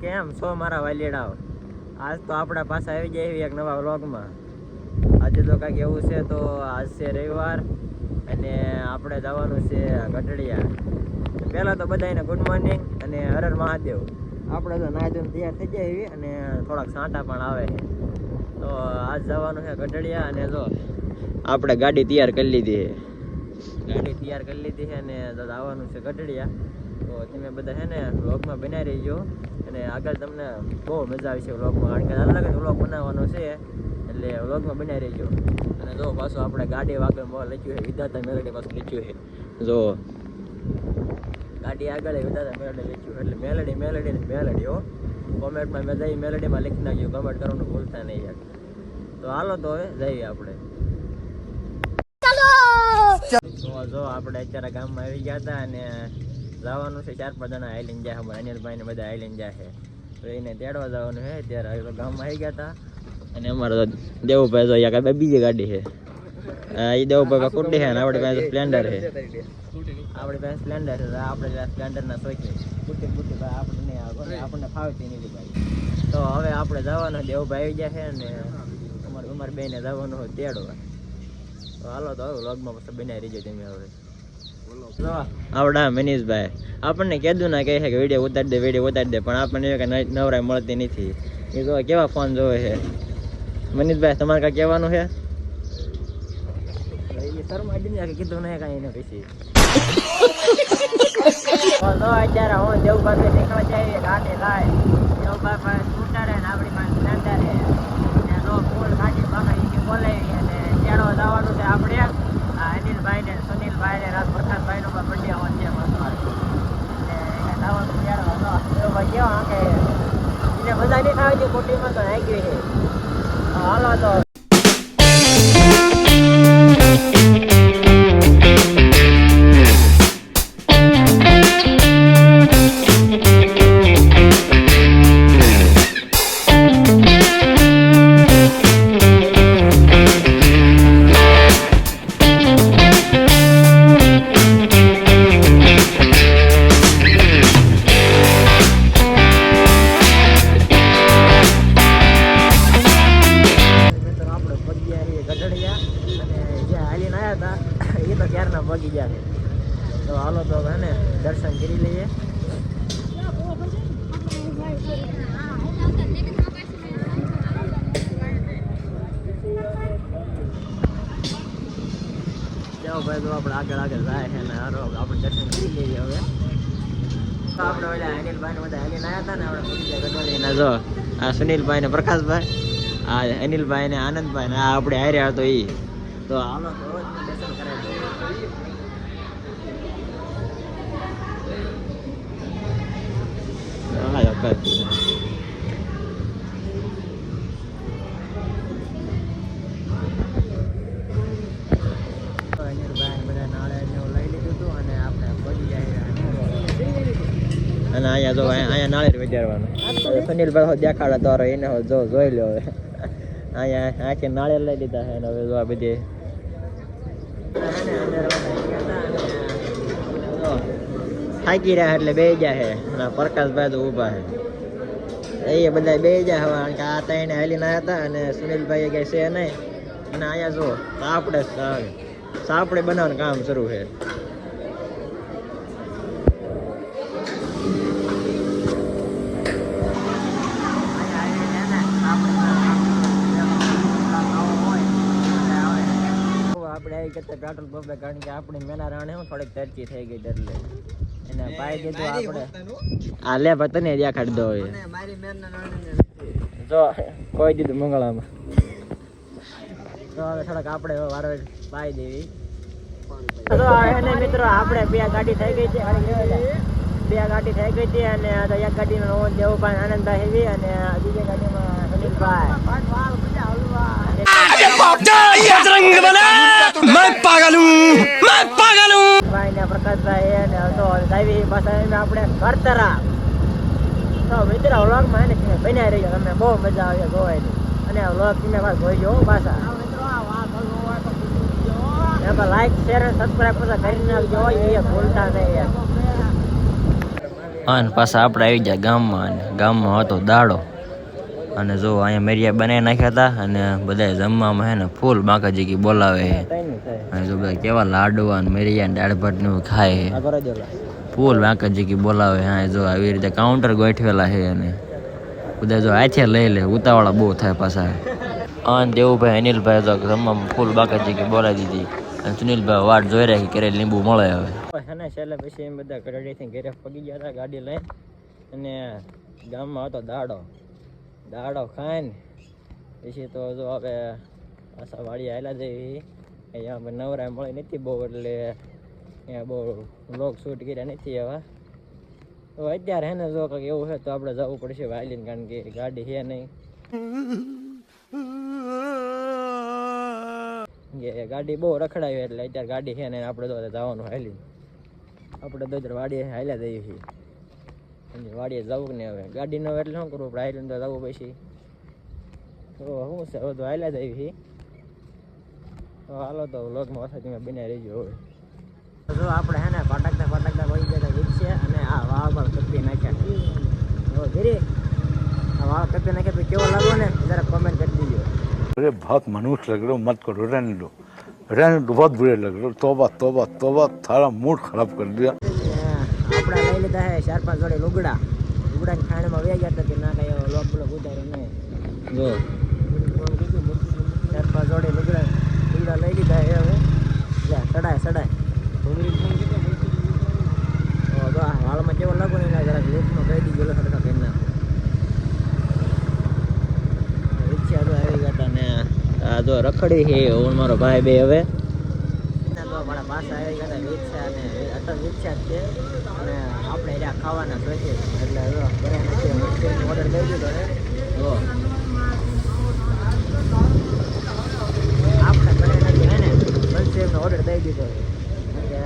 કેમ છો મારા વાલીડાઓ? આજ તો આપણા પાસે આવી જાય એક નવા વ્લોગમાં. આજે તો કાંઈક એવું છે, તો આજ છે રવિવાર અને આપણે જવાનું છે ગઢડિયા. પહેલાં તો બધાને ગુડ મોર્નિંગ અને હર હર મહાદેવ. આપણે તો નાહી ધોઈને તૈયાર થઈ જાય એવી અને થોડાક સાંટા પણ આવે છે. તો આજ જવાનું છે ગઢડિયા અને જો આપણે ગાડી તૈયાર કરી લીધી છે અને જવાનું છે ગઢડિયા. તો તમે બધા છે ને વ્લોગમાં બનાવી રહીજો અને આગળ તમને બહુ મજા આવશે વ્લોગમાં, કારણ કે અલગ જ વ્લોગ બનાવવાનો છે એટલે વ્લોગમાં બનાવી રહીજો. અને જો પાછું આપણે ગાડી આગળ લખ્યું છે વિધાતા મેલડી, પાછું લખ્યું છે જો ગાડી આગળ વિધાતા મેલડી લખ્યું એટલે મેલડી હો. કોમેન્ટમાં મેં જઈ મેલડીમાં લખી નાખ્યું, કમેન્ટ કરવાનું ભૂલતા નહીં યાર. તો હાલો તો હવે જઈએ આપણે. જો આપણે અત્યારે ગામમાં આવી ગયા હતા અને જવાનું છે 4-5 જણા આઈલીને જાય. અમારા અનિલભાઈ ને બધા આઈલીને જાય છે, તો એને તેડવા જવાનું છે. ત્યારે ગામમાં આવી ગયા હતા અને અમારે તો દેવુભાઈ જો અહીંયા બીજી ગાડી છે. એ દેવુભાઈ કુટી છે ને આપણી પાસે સ્પ્લેન્ડર છે. આપણી પાસે સ્પ્લેન્ડર છે. આપણે સ્પ્લેન્ડરના શોખીન બુટી ભાઈ આપણને ફાવતી નથી ભાઈ. તો હવે આપણે જવાનું દેવુભાઈ આવી ગયા છે અને અમારી બેને જવાનું હોય તેડવા. તો હાલો તો હવે વ્લોગમાં પછી બનાવી રહીજો તમે. હવે આવડા મનીષભાઈ આપણને કીધું ના કહે છે કે વિડીયો ઉતારી દે પણ આપણને કે નવરાઈ મળતી નથી. એ જો કેવા ફોન જોવે છે. મનીષભાઈ તમારે કાંઈ કહેવાનું છે? કીધું નહીં કાંઈ એને પછી અત્યારે હું દેવભાઈ નીકળવા જાય ગાડી લાય. દેવભાઈ પાસે સ્કૂટર ને આપણી પાસે સ્પ્લેન્ડર છે અને જો ફૂલ ગાડી પકડી બોલાવી અને તેડો જવાનું છે આપણે અનિલભાઈ ને સુનિલભાઈ ને પ્રકાશભાઈ નો બર્થડે આવવાનું છે. કેવા કે એને મજા નહીં ખાવી છે કોટીમાં તો નાખી છે. હાલો તો પગી ગયા. તો હાલો તો હે ને દર્શન કરી લઈએ. જાઓ ભાઈ, તો આપણે આગળ જાય છે ને હારો આપણે દર્શન કરી લઈએ. હવે આપણે ઓલા અનિલભાઈ ને બધા અનિલ આવ્યા હતા ને આપણે પૂછી જાય ગઢડિયાના. જો આ સુનિલભાઈ ને પ્રકાશભાઈ, આ અનિલભાઈ ને આનંદભાઈ ને આ આપણે હાર્યા હતો એ. તો હાલો તો દર્શન કરાવી. અને અહીંયા જો અહીંયા નાળિયેર વધારવાનું સુનિલભાઈ દેખાડે તો એને જોઈ લો. હવે અહીંયા આખી નાળિયેર લઈ લીધા છે. હવે જો આ બધી થાકી રહ્યા એટલે બે ગયા છે. પ્રકાશભાઈ તો ઊભા છે, એ બધા બે ગયા હવે, કારણ કે આ ત્રણે હાલીને આવ્યા હતા અને સુનિલભાઈ કઈ છે નહીં. અને અહીંયા જો સાપડે બનાવવાનું કામ શરૂ છે. આપણે આવી કરતા પેટ્રોલ પંપે, કારણ કે આપણી મેના રાણે હું થોડીક તરચી થઈ ગઈ એટલે એને પાઈ દીધું આપણે. આ લે ભાઈ તને દેખાડી દો. જો કોઈ દીધું મંગળામાં. તો હવે થોડાક આપણે વારો પાઈ દેવી. તો એને મિત્રો આપણે બે ગાડી થઈ ગઈ છે અને એક ગાડીમાં દેવુભાઈ આનંદભાઈ હેવી અને બીજી ગાડીમાં સુનિલભાઈ. પ્રકાશભાઈ અને તો આપણે કરતરા. તો મિત્રો વ્લોગમાં એને બનાવી રહ્યો, તમને બહુ મજા આવે જોવાની. અને વ્લોગ તમે જોઈજો પાછા. લાઈક શેર સબસ્ક્રાઈબ પાછા કરી નાખજો, એ ભૂલતા નહીં. અને પાછા આપણે આવી ગયા ગામમાં, અને ગામમાં હતો દાડો. અને જો અહીંયા મેરિયા બનાવી નાખ્યા હતા, અને બધા જમવામાં હે ને ફૂલ બાકાજીકી બોલાવે છે. અને જો બધા કેવા લાડવા અને મેરિયા દાળ ભાત ને એવું ખાય છે. ફૂલ બાકાજીકી બોલાવે. હા જો આવી રીતે કાઉન્ટર ગોઠવેલા છે, અને બધા જો હાથે લઈ લે, ઉતાવળા બહુ થાય પાછા. અને દેવુભાઈ અનિલભાઈ તો જમવામાં ફૂલ બાકાજીકી બોલાવી દીધી. અને સુનિલભાઈ વાટ જોઈ રાખી કરે લીંબુ મળે હવે. અને છેલ્લે પછી એમ બધા ઘરેથી ઘરે પગી ગયા હતા ગાડી લઈને. અને ગામમાં હતો દાડો ખાઈને પછી તો જો હવે પાછા વાડી આવેલા જઈ. અહીંયા નવરા મળી નથી બહુ, એટલે અહીંયા બહુ વ્લોગ શૂટ કર્યા નથી હવે. તો અત્યારે હે ને જો કંઈક એવું છે તો આપણે જવું પડશે વાયલીને, કારણ કે ગાડી છે નહીં. ગાડી બહુ રખડાવી એટલે અત્યારે ગાડી છે ને આપણે તો જવાનું હાલી. આપણે તો વાડીએ હાલ્યા જઈએ છીએ. વાડીએ જવું ને હવે ગાડી ન હોય એટલે શું કરવું, આપણે હાલીને તો જવું પછી. તો શું છે હવે તો હાલ્યા જઈએ છીએ. તો હાલો તો વ્લોગમાં વરસાદ બને રહીજો હવે. જો આપણે હે ને ફટાકતા વહી ગયા વીજ છે, અને આ વાળ પર કપી નાખ્યા. ધીરે આ વાળ કપી નાખ્યા તો કેવો લાગો ને જરા કમેન્ટ કરી દીજો. अरे बहुत मनुष्य लग रहे हो, मत करो, रहने दो बहुत बुरे लग रहे हो. तोबा थारा मूड खराब कर दिया. આપણે લઈ લીધા હે 4-5 જોડે લુગડાની ખાણમાં વ્યા ગયા હતા કે ના કઈ લોક ઉતાર્યો નહીં. જો 4-5 જોડે લુગડા લઈ લીધા હે. હવે સડાય વાળમાં કેવો લાગુ ને જરાક લૂકમાં કહી દીધો સરખા કરી નાખો. રિક્ષા તો આવી ગયા હતા ને આ જો રખડી છે હું મારો ભાઈ બે. હવે મારા પાસે આવી ગયા હતા રિક્ષા, અને અટલ રિક્ષા જ છે. અને આપણે ત્યાં ખાવાના શોખીએ એટલે ઓર્ડર દઈ દીધો ને. જો આપણે ઘરે નથી હે ને મનસેવનો ઓર્ડર દઈ દીધો કે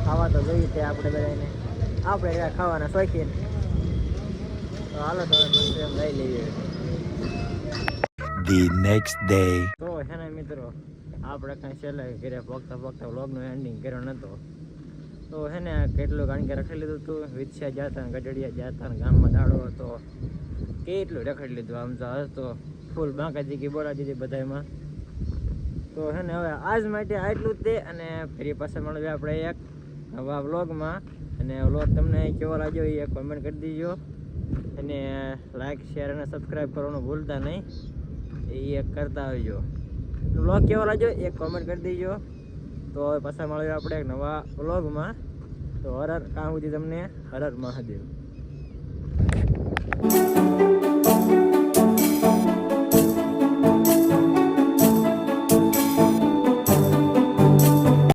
ખાવા તો જોઈએ તે આપણે બધાને, આપણે ત્યાં ખાવાના શોખીને. તો હાલો તો મનસેવ લઈ લઈએ. The next day. તો છે ને મિત્રો આપણે કાંઈ છેલ્લે ઘરે પગતા વ્લોગનું એન્ડિંગ કર્યો નહોતો. તો છે ને કેટલું કારણ કે રખડી લીધું હતું. વિછ્યા જતા ને ગઢડિયા જતા ને ગામમાં દાડો હતો, કેટલું રખડી લીધું. આમ તો હતો ફૂલ બાંકાજીકી બોલા દીધી બધામાં. તો છે ને હવે આજ માટે આટલું જ તે, અને ફરી પાછા મળીએ આપણે એક નવા વ્લોગમાં. અને વ્લોગ તમને કેવો લાગ્યો એ કોમેન્ટ કરી દીજો, અને લાઈક શેર અને સબસ્ક્રાઈબ કરવાનું ભૂલતા નહીં, એ એક કરતા આવજો. વ્લોગ કેવો લાગ્યો એક કોમેન્ટ કરી દીજો. તો હવે પાછા મળીએ આપણે એક નવા વ્લોગમાં. તો હર કાં સુધી તમને હર મહાદેવ.